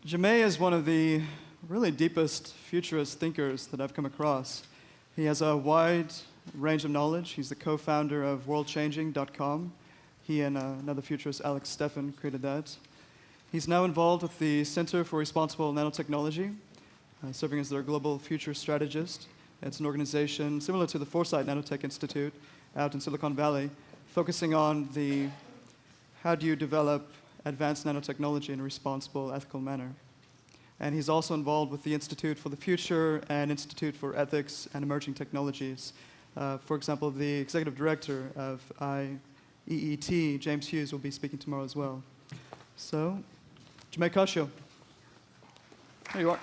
Jamais is one of the really deepest futurist thinkers that I've come across. He has a wide range of knowledge. He's the co-founder of worldchanging.com. He and another futurist, Alex Steffen, created that. He's now involved with the Center for Responsible Nanotechnology, serving as their global future strategist. It's an organization similar to the Foresight Nanotech Institute out in Silicon Valley, focusing on how do you develop advanced nanotechnology in a responsible, ethical manner. And he's also involved with the Institute for the Future and Institute for Ethics and Emerging Technologies. For example, the executive director of IEET, James Hughes, will be speaking tomorrow as well. So, Jamais Cascio. There you are.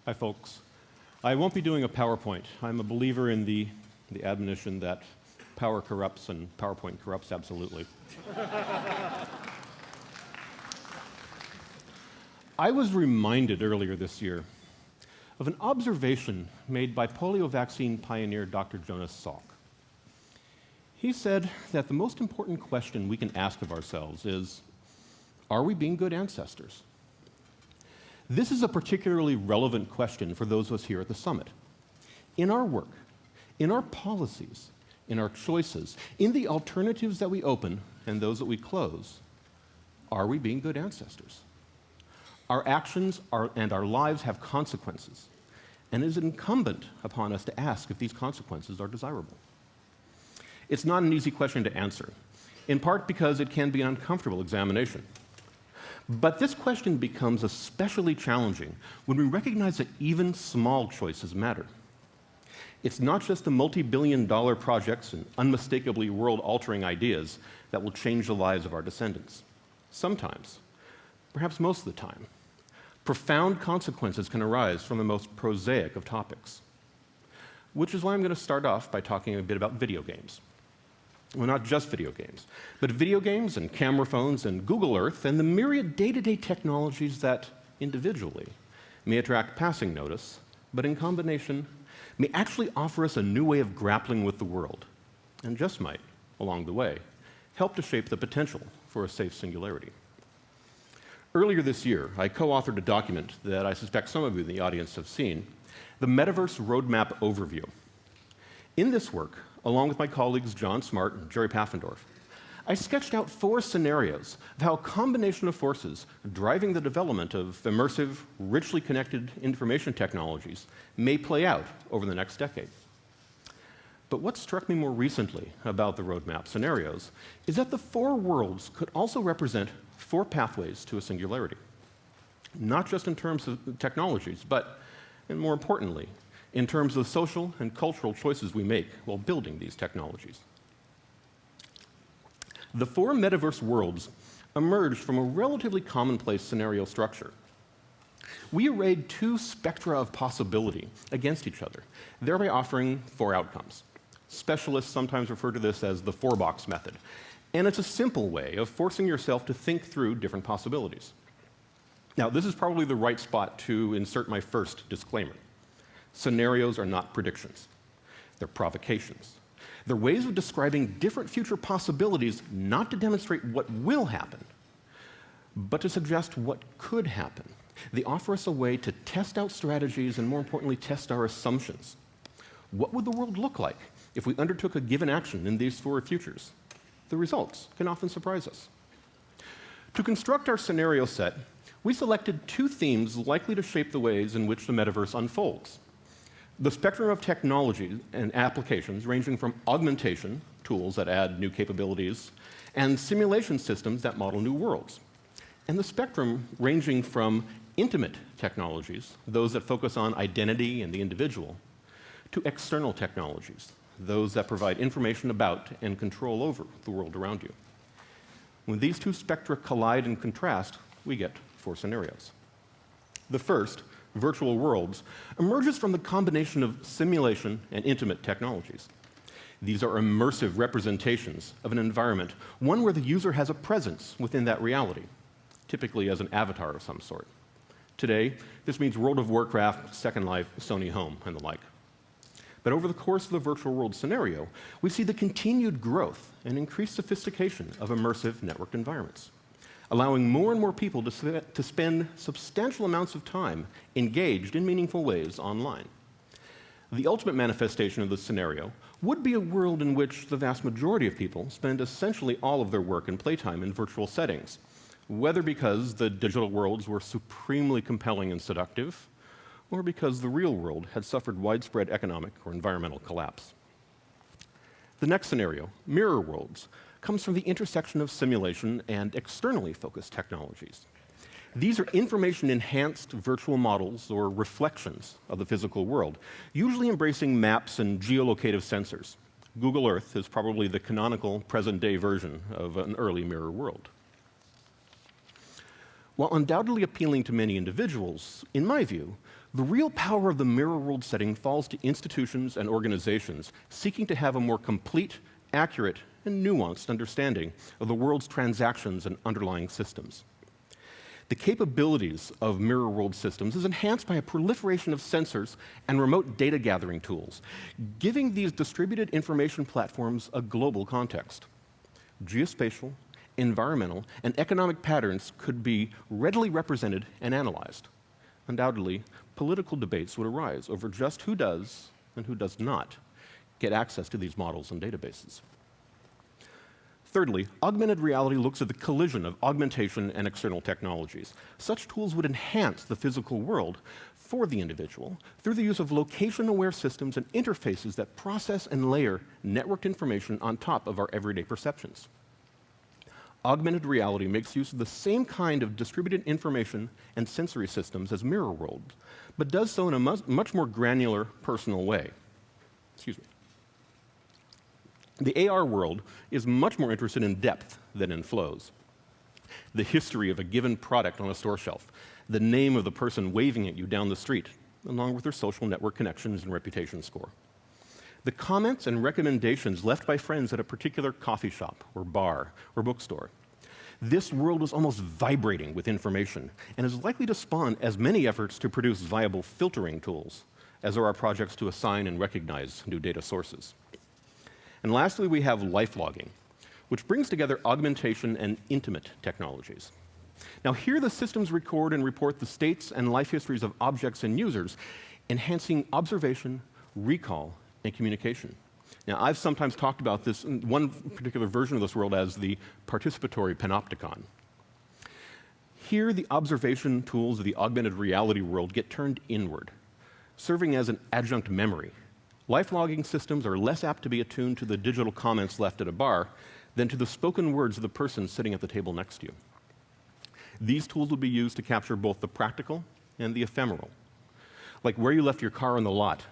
Hi, folks. I won't be doing a PowerPoint. I'm a believer in the admonition that power corrupts and PowerPoint corrupts absolutely. I was reminded earlier this year of an observation made by polio vaccine pioneer Dr. Jonas Salk. He said that the most important question we can ask of ourselves is, are we being good ancestors? This is a particularly relevant question for those of us here at the summit. In our work, in our policies, in our choices, in the alternatives that we open and those that we close, are we being good ancestors? Our actions and our lives have consequences, and it is incumbent upon us to ask if these consequences are desirable. It's not an easy question to answer, in part because it can be an uncomfortable examination. But this question becomes especially challenging when we recognize that even small choices matter. It's not just the multi-billion-dollar projects and unmistakably world-altering ideas that will change the lives of our descendants. Sometimes, perhaps most of the time, profound consequences can arise from the most prosaic of topics. Which is why I'm going to start off by talking a bit about video games. Well, not just video games, but video games and camera phones and Google Earth and the myriad day-to-day technologies that, individually, may attract passing notice, but in combination, may actually offer us a new way of grappling with the world, and just might, along the way, help to shape the potential for a safe singularity. Earlier this year, I co-authored a document that I suspect some of you in the audience have seen, the Metaverse Roadmap Overview. In this work, along with my colleagues John Smart and Jerry Paffendorf, I sketched out 4 scenarios of how a combination of forces driving the development of immersive, richly connected information technologies may play out over the next decade. But what struck me more recently about the roadmap scenarios is that the 4 worlds could also represent 4 pathways to a singularity, not just in terms of technologies, but, and more importantly, in terms of social and cultural choices we make while building these technologies. The 4 metaverse worlds emerged from a relatively commonplace scenario structure. We arrayed 2 spectra of possibility against each other, thereby offering 4 outcomes. Specialists sometimes refer to this as the 4-box method, and it's a simple way of forcing yourself to think through different possibilities. Now, this is probably the right spot to insert my first disclaimer. Scenarios are not predictions. They're provocations. They're ways of describing different future possibilities, not to demonstrate what will happen, but to suggest what could happen. They offer us a way to test out strategies and, more importantly, test our assumptions. What would the world look like if we undertook a given action in these 4 futures? The results can often surprise us. To construct our scenario set, we selected 2 themes likely to shape the ways in which the metaverse unfolds. The spectrum of technology and applications ranging from augmentation, tools that add new capabilities, and simulation systems that model new worlds. And the spectrum ranging from intimate technologies, those that focus on identity and the individual, to external technologies, those that provide information about and control over the world around you. When these 2 spectra collide and contrast, we get 4 scenarios. The first, virtual worlds, emerges from the combination of simulation and intimate technologies. These are immersive representations of an environment, one where the user has a presence within that reality, typically as an avatar of some sort. Today, this means World of Warcraft, Second Life, Sony Home, and the like. But over the course of the virtual world scenario, we see the continued growth and increased sophistication of immersive networked environments, allowing more and more people to spend substantial amounts of time engaged in meaningful ways online. The ultimate manifestation of this scenario would be a world in which the vast majority of people spend essentially all of their work and playtime in virtual settings, whether because the digital worlds were supremely compelling and seductive, or because the real world had suffered widespread economic or environmental collapse. The next scenario, mirror worlds, comes from the intersection of simulation and externally focused technologies. These are information-enhanced virtual models or reflections of the physical world, usually embracing maps and geolocative sensors. Google Earth is probably the canonical present-day version of an early mirror world. While undoubtedly appealing to many individuals, in my view, the real power of the mirror world setting falls to institutions and organizations seeking to have a more complete, accurate, and nuanced understanding of the world's transactions and underlying systems. The capabilities of mirror world systems is enhanced by a proliferation of sensors and remote data gathering tools, giving these distributed information platforms a global context. Geospatial, environmental, and economic patterns could be readily represented and analyzed. Undoubtedly, political debates would arise over just who does and who does not get access to these models and databases. Thirdly, augmented reality looks at the collision of augmentation and external technologies. Such tools would enhance the physical world for the individual through the use of location-aware systems and interfaces that process and layer networked information on top of our everyday perceptions. Augmented reality makes use of the same kind of distributed information and sensory systems as mirror worlds, but does so in a much more granular, personal way. Excuse me. The AR world is much more interested in depth than in flows. The history of a given product on a store shelf, the name of the person waving at you down the street, along with their social network connections and reputation score. The comments and recommendations left by friends at a particular coffee shop or bar or bookstore. This world is almost vibrating with information and is likely to spawn as many efforts to produce viable filtering tools as there are projects to assign and recognize new data sources. And lastly, we have life logging, which brings together augmentation and intimate technologies. Now, here the systems record and report the states and life histories of objects and users, enhancing observation, recall, and communication. Now, I've sometimes talked about this, one particular version of this world, as the participatory panopticon. Here, the observation tools of the augmented reality world get turned inward, serving as an adjunct memory. Life logging systems are less apt to be attuned to the digital comments left at a bar than to the spoken words of the person sitting at the table next to you. These tools will be used to capture both the practical and the ephemeral, like where you left your car on the lot,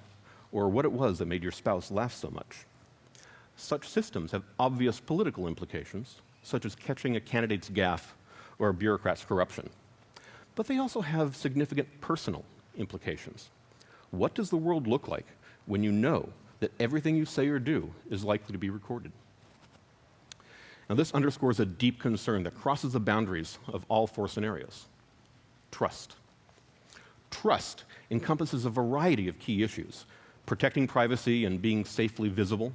or what it was that made your spouse laugh so much. Such systems have obvious political implications, such as catching a candidate's gaffe or a bureaucrat's corruption. But they also have significant personal implications. What does the world look like when you know that everything you say or do is likely to be recorded? Now, this underscores a deep concern that crosses the boundaries of all four scenarios: trust. Trust encompasses a variety of key issues: protecting privacy and being safely visible,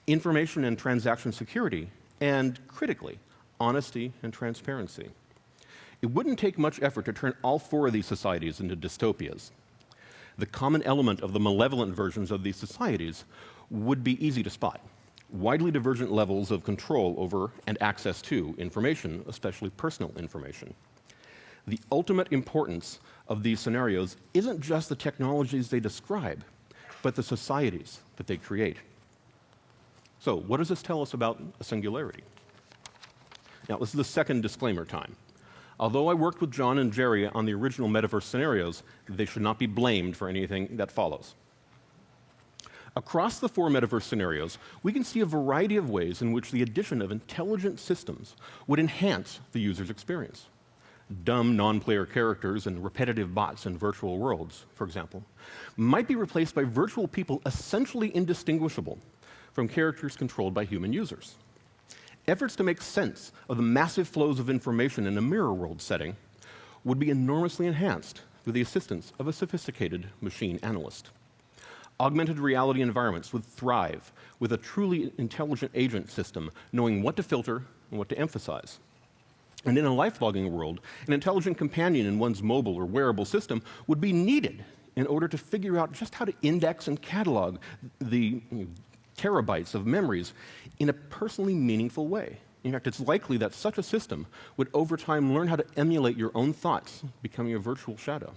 information and transaction security, and, critically, honesty and transparency. It wouldn't take much effort to turn all four of these societies into dystopias. The common element of the malevolent versions of these societies would be easy to spot: widely divergent levels of control over and access to information, especially personal information. The ultimate importance of these scenarios isn't just the technologies they describe, but the societies that they create. So, what does this tell us about a singularity? Now, this is the second disclaimer time. Although I worked with John and Jerry on the original Metaverse scenarios, they should not be blamed for anything that follows. Across the four Metaverse scenarios, we can see a variety of ways in which the addition of intelligent systems would enhance the user's experience. Dumb non-player characters and repetitive bots in virtual worlds, for example, might be replaced by virtual people essentially indistinguishable from characters controlled by human users. Efforts to make sense of the massive flows of information in a mirror world setting would be enormously enhanced with the assistance of a sophisticated machine analyst. Augmented reality environments would thrive with a truly intelligent agent system knowing what to filter and what to emphasize. And in a life-logging world, an intelligent companion in one's mobile or wearable system would be needed in order to figure out just how to index and catalog the terabytes of memories in a personally meaningful way. In fact, it's likely that such a system would over time learn how to emulate your own thoughts, becoming a virtual shadow.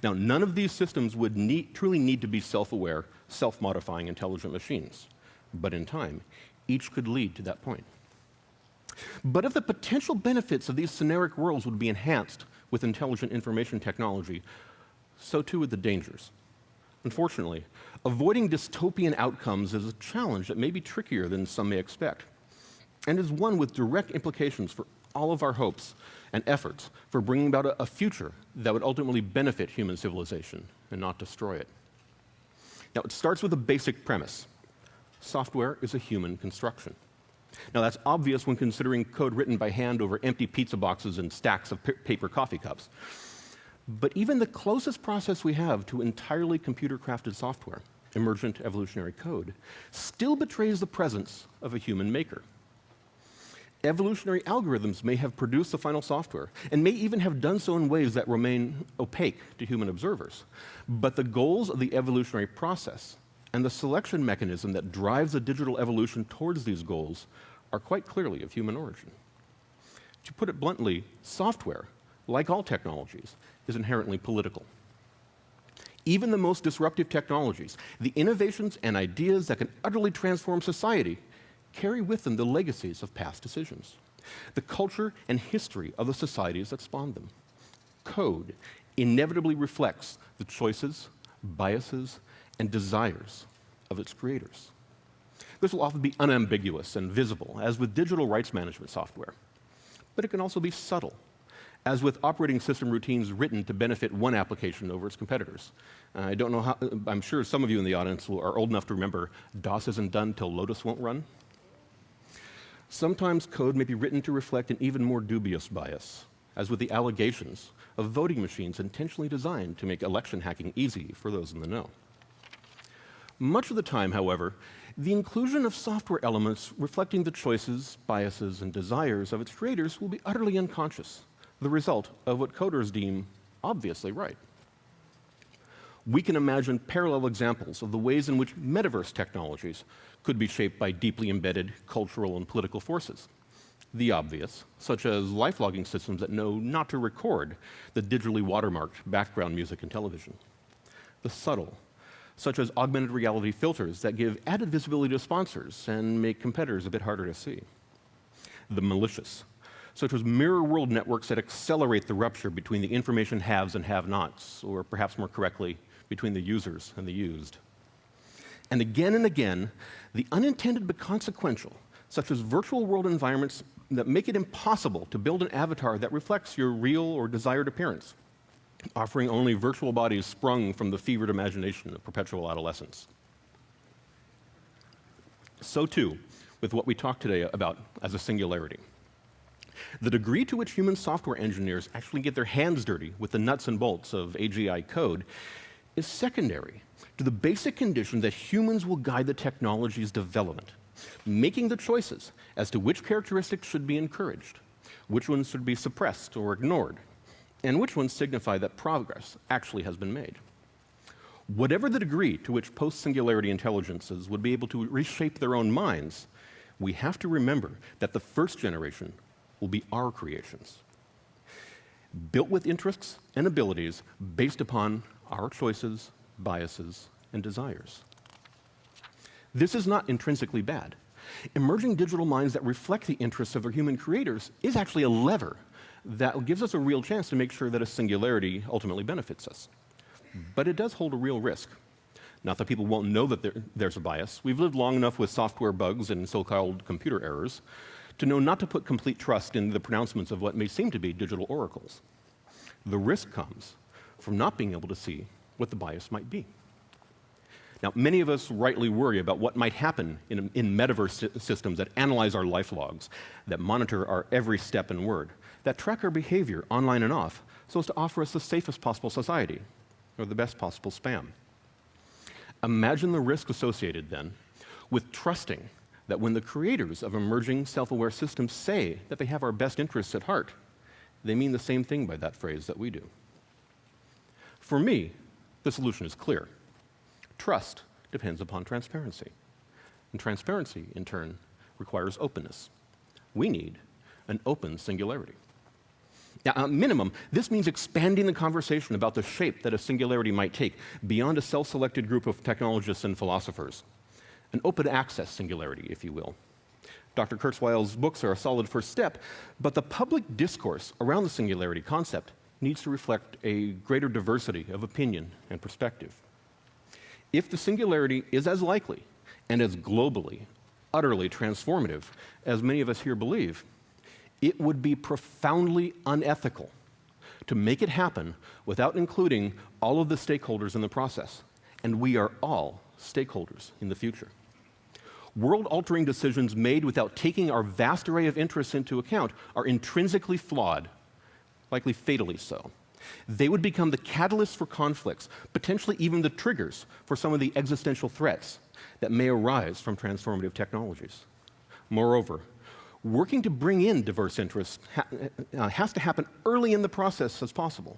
Now, none of these systems would truly need to be self-aware, self-modifying intelligent machines. But in time, each could lead to that point. But if the potential benefits of these scenaric worlds would be enhanced with intelligent information technology, so too would the dangers. Unfortunately, avoiding dystopian outcomes is a challenge that may be trickier than some may expect, and is one with direct implications for all of our hopes and efforts for bringing about a future that would ultimately benefit human civilization and not destroy it. Now, it starts with a basic premise. Software is a human construction. Now, that's obvious when considering code written by hand over empty pizza boxes and stacks of paper coffee cups. But even the closest process we have to entirely computer-crafted software, emergent evolutionary code, still betrays the presence of a human maker. Evolutionary algorithms may have produced the final software, and may even have done so in ways that remain opaque to human observers. But the goals of the evolutionary process and the selection mechanism that drives the digital evolution towards these goals are quite clearly of human origin. To put it bluntly, software, like all technologies, is inherently political. Even the most disruptive technologies, the innovations and ideas that can utterly transform society, carry with them the legacies of past decisions, the culture and history of the societies that spawned them. Code inevitably reflects the choices, biases, and desires of its creators. This will often be unambiguous and visible, as with digital rights management software. But it can also be subtle, as with operating system routines written to benefit one application over its competitors. I don't know how, I'm sure some of you in the audience are old enough to remember DOS isn't done till Lotus won't run. Sometimes code may be written to reflect an even more dubious bias, as with the allegations of voting machines intentionally designed to make election hacking easy for those in the know. Much of the time, however, the inclusion of software elements reflecting the choices, biases, and desires of its creators will be utterly unconscious, the result of what coders deem obviously right. We can imagine parallel examples of the ways in which metaverse technologies could be shaped by deeply embedded cultural and political forces. The obvious, such as life-logging systems that know not to record the digitally watermarked background music in television. The subtle, such as augmented reality filters that give added visibility to sponsors and make competitors a bit harder to see. The malicious, such as mirror world networks that accelerate the rupture between the information haves and have-nots, or perhaps more correctly, between the users and the used. And again, the unintended but consequential, such as virtual world environments that make it impossible to build an avatar that reflects your real or desired appearance, offering only virtual bodies sprung from the fevered imagination of perpetual adolescence. So too, with what we talk today about as a singularity. The degree to which human software engineers actually get their hands dirty with the nuts and bolts of AGI code is secondary to the basic condition that humans will guide the technology's development, making the choices as to which characteristics should be encouraged, which ones should be suppressed or ignored, and which ones signify that progress actually has been made. Whatever the degree to which post-singularity intelligences would be able to reshape their own minds, we have to remember that the first generation will be our creations, built with interests and abilities based upon our choices, biases, and desires. This is not intrinsically bad. Emerging digital minds that reflect the interests of their human creators is actually a lever that gives us a real chance to make sure that a singularity ultimately benefits us. But it does hold a real risk. Not that people won't know that there's a bias. We've lived long enough with software bugs and so-called computer errors to know not to put complete trust in the pronouncements of what may seem to be digital oracles. The risk comes from not being able to see what the bias might be. Now, many of us rightly worry about what might happen in metaverse systems that analyze our life logs, that monitor our every step and word, that track our behavior online and off, so as to offer us the safest possible society, or the best possible spam. Imagine the risk associated, then, with trusting that when the creators of emerging self-aware systems say that they have our best interests at heart, they mean the same thing by that phrase that we do. For me, the solution is clear. Trust depends upon transparency. And transparency, in turn, requires openness. We need an open singularity. Now, at minimum, this means expanding the conversation about the shape that a singularity might take beyond a self-selected group of technologists and philosophers. An open access singularity, if you will. Dr. Kurzweil's books are a solid first step, but the public discourse around the singularity concept needs to reflect a greater diversity of opinion and perspective. If the singularity is as likely and as globally, utterly transformative as many of us here believe, it would be profoundly unethical to make it happen without including all of the stakeholders in the process. And we are all stakeholders in the future. World-altering decisions made without taking our vast array of interests into account are intrinsically flawed, likely fatally so. They would become the catalysts for conflicts, potentially even the triggers for some of the existential threats that may arise from transformative technologies. Moreover, working to bring in diverse interests has to happen early in the process as possible.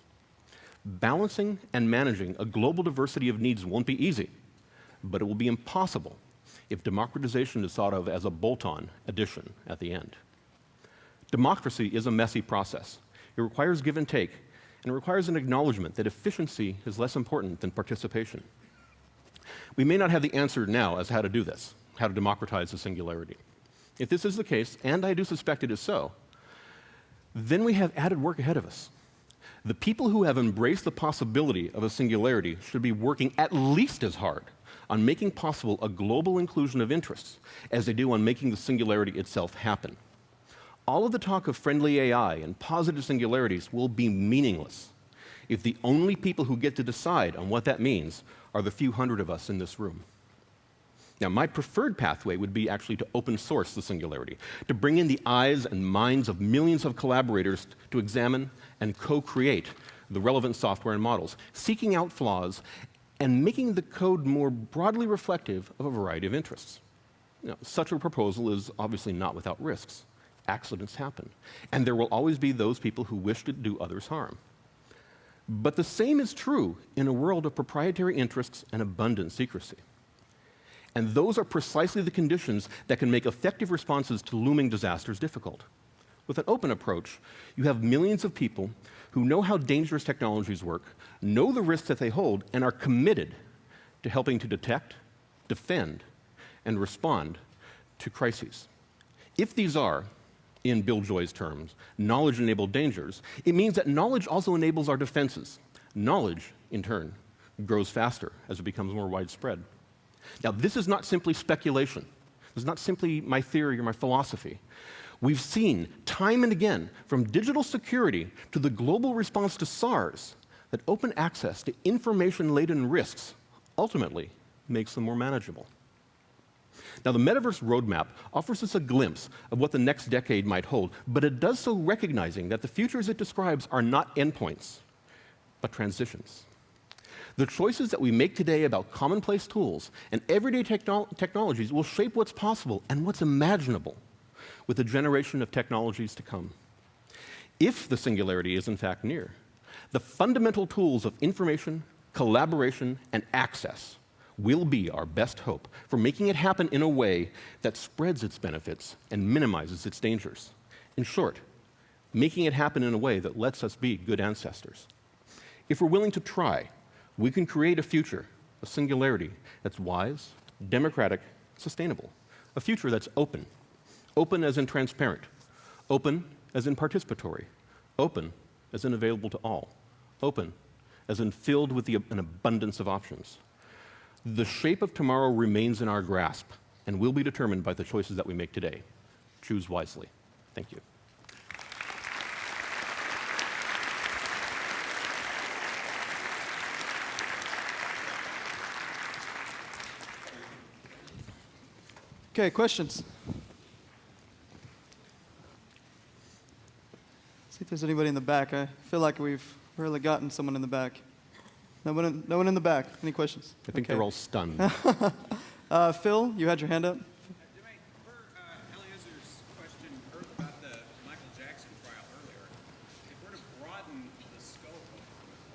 Balancing and managing a global diversity of needs won't be easy, but it will be impossible if democratization is thought of as a bolt-on addition at the end. Democracy is a messy process. It requires give and take, and it requires an acknowledgement that efficiency is less important than participation. We may not have the answer now as to how to do this, how to democratize the singularity. If this is the case, and I do suspect it is so, then we have added work ahead of us. The people who have embraced the possibility of a singularity should be working at least as hard on making possible a global inclusion of interests as they do on making the singularity itself happen. All of the talk of friendly AI and positive singularities will be meaningless if the only people who get to decide on what that means are the few hundred of us in this room. Now, my preferred pathway would be actually to open source the singularity, to bring in the eyes and minds of millions of collaborators to examine and co-create the relevant software and models, seeking out flaws and making the code more broadly reflective of a variety of interests. Now, such a proposal is obviously not without risks. Accidents happen, and there will always be those people who wish to do others harm. But the same is true in a world of proprietary interests and abundant secrecy. And those are precisely the conditions that can make effective responses to looming disasters difficult. With an open approach, you have millions of people who know how dangerous technologies work, know the risks that they hold, and are committed to helping to detect, defend, and respond to crises. If these are, in Bill Joy's terms, knowledge-enabled dangers, it means that knowledge also enables our defenses. Knowledge, in turn, grows faster as it becomes more widespread. Now, this is not simply speculation. This is not simply my theory or my philosophy. We've seen time and again, from digital security to the global response to SARS, that open access to information-laden risks ultimately makes them more manageable. Now, the Metaverse roadmap offers us a glimpse of what the next decade might hold, but it does so recognizing that the futures it describes are not endpoints, but transitions. The choices that we make today about commonplace tools and everyday technologies will shape what's possible and what's imaginable with a generation of technologies to come. If the singularity is in fact near, the fundamental tools of information, collaboration, and access will be our best hope for making it happen in a way that spreads its benefits and minimizes its dangers. In short, making it happen in a way that lets us be good ancestors. If we're willing to try, we can create a future, a singularity, that's wise, democratic, sustainable. A future that's open. Open as in transparent. Open as in participatory. Open as in available to all. Open as in filled with an abundance of options. The shape of tomorrow remains in our grasp and will be determined by the choices that we make today. Choose wisely. Thank you. Okay, questions? See if there's anybody in the back. I feel like we've really gotten someone in the back. No one in the back. Any questions? I think Okay. they're all stunned. Phil, you had your hand up. Jamais, per Eliezer's question about the Michael Jackson trial earlier, if we're to broaden the scope of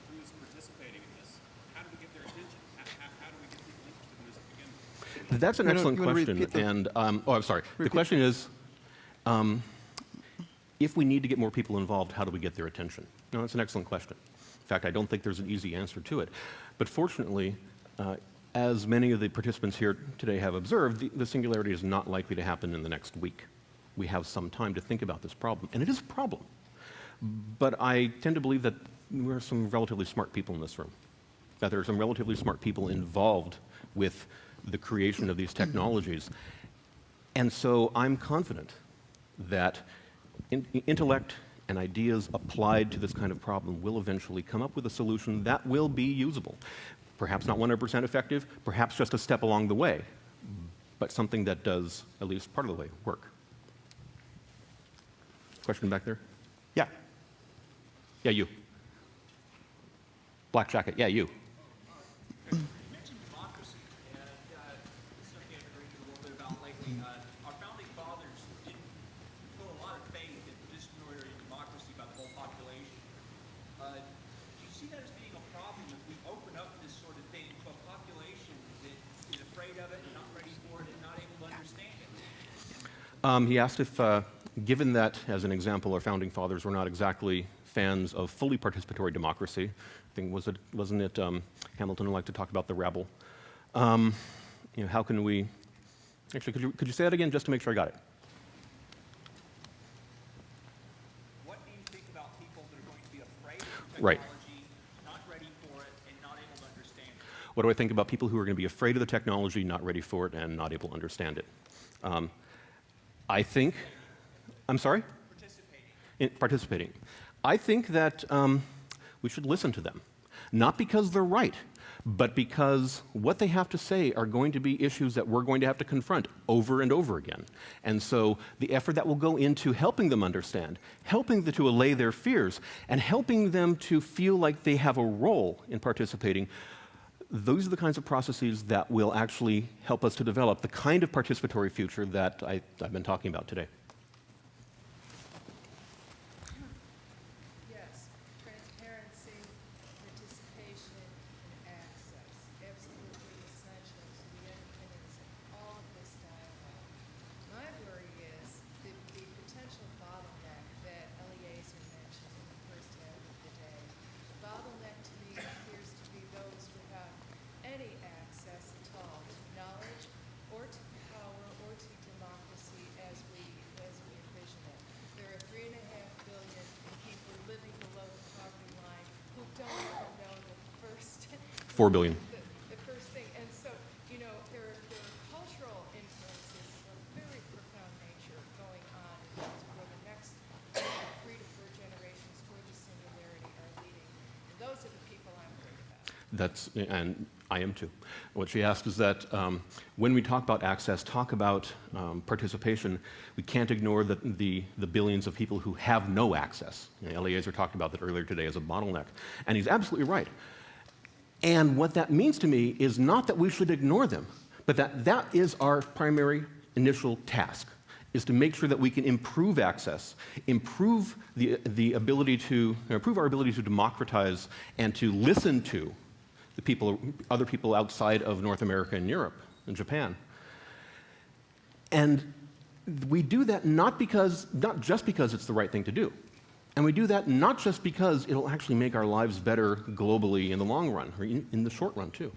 who's participating in this, how do we get their attention? How do we get people interested in this to begin with? That's an excellent you wanna question. repeat the- And I'm sorry. The question is, if we need to get more people involved, how do we get their attention? No, that's an excellent question. In fact, I don't think there's an easy answer to it. But fortunately, as many of the participants here today have observed, the singularity is not likely to happen in the next week. We have some time to think about this problem, and it is a problem. But I tend to believe that there are some relatively smart people in this room, that there are some relatively smart people involved with the creation of these technologies. And so I'm confident that intellect and ideas applied to this kind of problem will eventually come up with a solution that will be usable. Perhaps not 100% effective, perhaps just a step along the way, but something that does, at least part of the way, work. Question back there? Yeah. Yeah, you. Black jacket, yeah, you. You mentioned democracy, and something I've been reading a little bit about lately. Our founding fathers didn't put a lot of faith in participatory democracy by the whole population. Do you see that as being a problem if we open up this sort of thing to a population that is afraid of it, not ready for it, and not able to understand it? He asked if, given that, as an example, our founding fathers were not exactly fans of fully participatory democracy, I think wasn't it Hamilton who liked to talk about the rabble? How can we? Actually, could you say that again just to make sure I got it? What do you think about people that are going to be afraid of Right. technology, not ready for it, and not able to understand it? What do I think about people who are going to be afraid of the technology, not ready for it, and not able to understand it? I think, I'm sorry? Participating. I think that we should listen to them. Not because they're right, but because what they have to say are going to be issues that we're going to have to confront over and over again. And so the effort that will go into helping them understand, helping them to allay their fears, and helping them to feel like they have a role in participating, those are the kinds of processes that will actually help us to develop the kind of participatory future that I've been talking about today. Yes, transparency, participation, and access, absolutely essential to the independence of all of this dialogue. My worry is the potential bottleneck that Eliezer mentioned in the first half of the day. The bottleneck to me appears to be those without any access at all to knowledge or to power or to democracy as we envision it. There are 3.5 billion people living below the poverty line who don't even know the first 4 billion. the first thing. And so, there are cultural influences of very profound nature going on in terms of where the next 3 to 4 generations toward the singularity are leading. And those are the people I'm worried about. And I am too. What she asked is that when we talk about access, talk about participation, we can't ignore the billions of people who have no access. Eliezer talked about that earlier today as a bottleneck. And he's absolutely right. And what that means to me is not that we should ignore them, but that is our primary initial task, is to make sure that we can improve access, improve the ability to, improve our ability to democratize and to listen to the people, other people outside of North America and Europe and Japan. And we do that not just because it's the right thing to do. And we do that not just because it'll actually make our lives better globally in the long run, or in the short run too.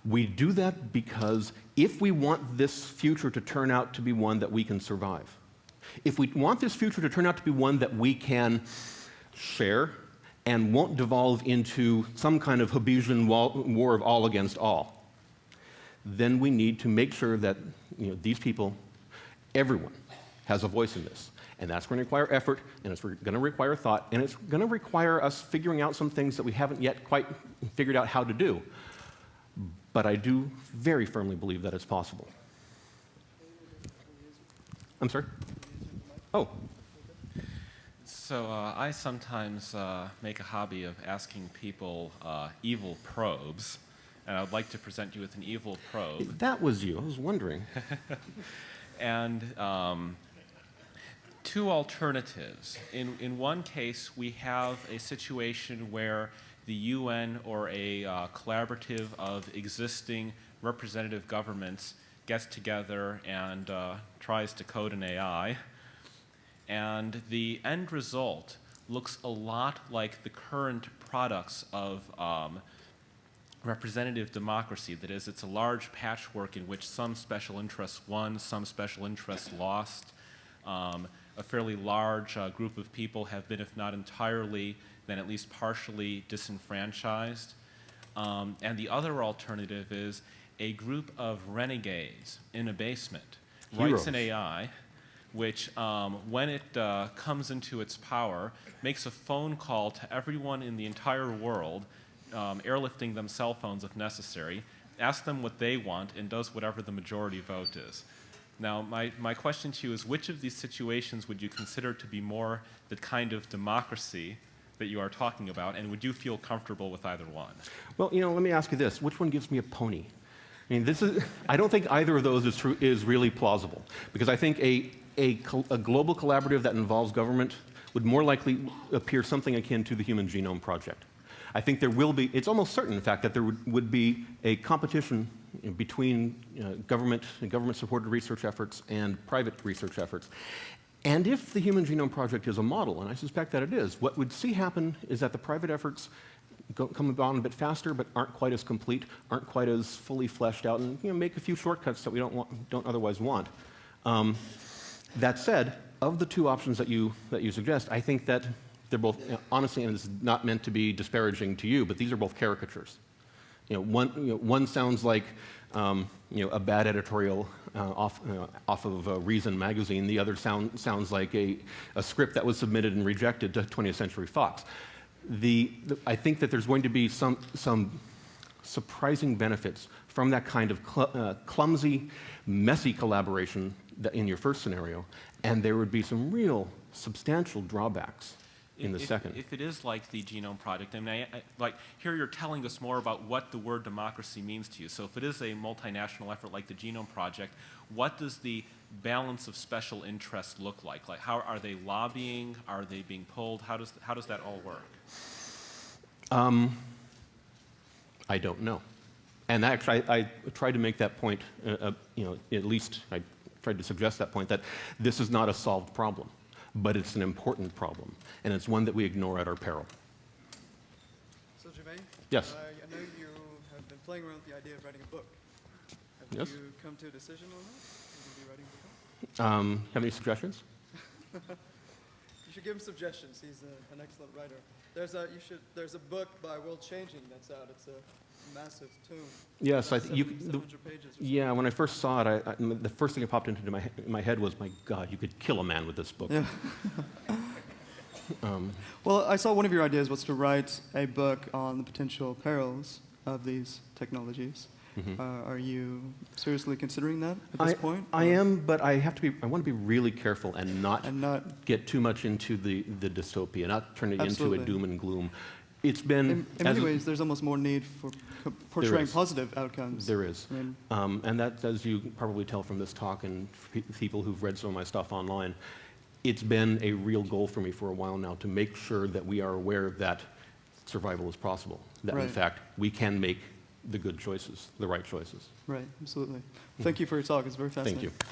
We do that because if we want this future to turn out to be one that we can survive, if we want this future to turn out to be one that we can share and won't devolve into some kind of Hobbesian war of all against all, then we need to make sure that these people, everyone, has a voice in this. And that's going to require effort, and it's going to require thought, and it's going to require us figuring out some things that we haven't yet quite figured out how to do. But I do very firmly believe that it's possible. I'm sorry? Oh. So I sometimes make a hobby of asking people evil probes, and I would like to present you with an evil probe. That was you. I was wondering. And two alternatives. In one case, we have a situation where the UN or a collaborative of existing representative governments gets together and tries to code an AI. And the end result looks a lot like the current products of representative democracy. That is, it's a large patchwork in which some special interests won, some special interests lost. A fairly large group of people have been, if not entirely, then at least partially disenfranchised. And the other alternative is a group of renegades in a basement writes an AI which, when it comes into its power, makes a phone call to everyone in the entire world, airlifting them cell phones if necessary, asks them what they want, and does whatever the majority vote is. Now, my question to you is, which of these situations would you consider to be more the kind of democracy that you are talking about, and would you feel comfortable with either one? Well, let me ask you this. Which one gives me a pony? I mean, I don't think either of those is really plausible, because I think a global collaborative that involves government would more likely appear something akin to the Human Genome Project. I think there will be, it's almost certain, in fact, that there would be a competition between government and government-supported research efforts and private research efforts. And if the Human Genome Project is a model, and I suspect that it is, what we'd see happen is that the private efforts come on a bit faster, but aren't quite as complete, aren't quite as fully fleshed out, and make a few shortcuts that we don't otherwise want. That said, of the two options that you suggest, I think that they're both, honestly, and it's not meant to be disparaging to you, but these are both caricatures. One sounds like a bad editorial off of Reason magazine. The other sounds like a script that was submitted and rejected to 20th Century Fox. I think that there's going to be some surprising benefits from that kind of clumsy, messy collaboration in your first scenario, and there would be some real substantial drawbacks in the second. If it is like the Genome Project, I mean, like here you're telling us more about what the word democracy means to you. So if it is a multinational effort like the Genome Project, what does the balance of special interests look like? Like, how are they lobbying? Are they being pulled? How does that all work? I don't know. And actually, I tried to make that point, at least I tried to suggest that point, that this is not a solved problem, but it's an important problem, and it's one that we ignore at our peril. So, Jamais? Yes? I know you have been playing around with the idea of writing a book. Have Yes? you come to a decision on that? Will you be writing a book? Have any suggestions? You should give him suggestions. He's an excellent writer. There's a book by World Changing that's out. It's a massive tome. Yes, About 700 pages. Or yeah. When I first saw it, the first thing that popped into my head was, my God, you could kill a man with this book. Yeah. Well, I saw one of your ideas was to write a book on the potential perils of these technologies. Mm-hmm. Are you seriously considering that at this point? I am, but I want to be really careful and not get too much into the dystopia, not turn it Absolutely. into a doom and gloom. It's been in many ways, there's almost more need for portraying positive outcomes. There is. I mean, and that, as you probably tell from this talk and people who've read some of my stuff online, it's been a real goal for me for a while now to make sure that we are aware that survival is possible, that in fact we can make the good choices, the right choices. right, absolutely. Thank you for your talk. It's very fascinating. Thank you.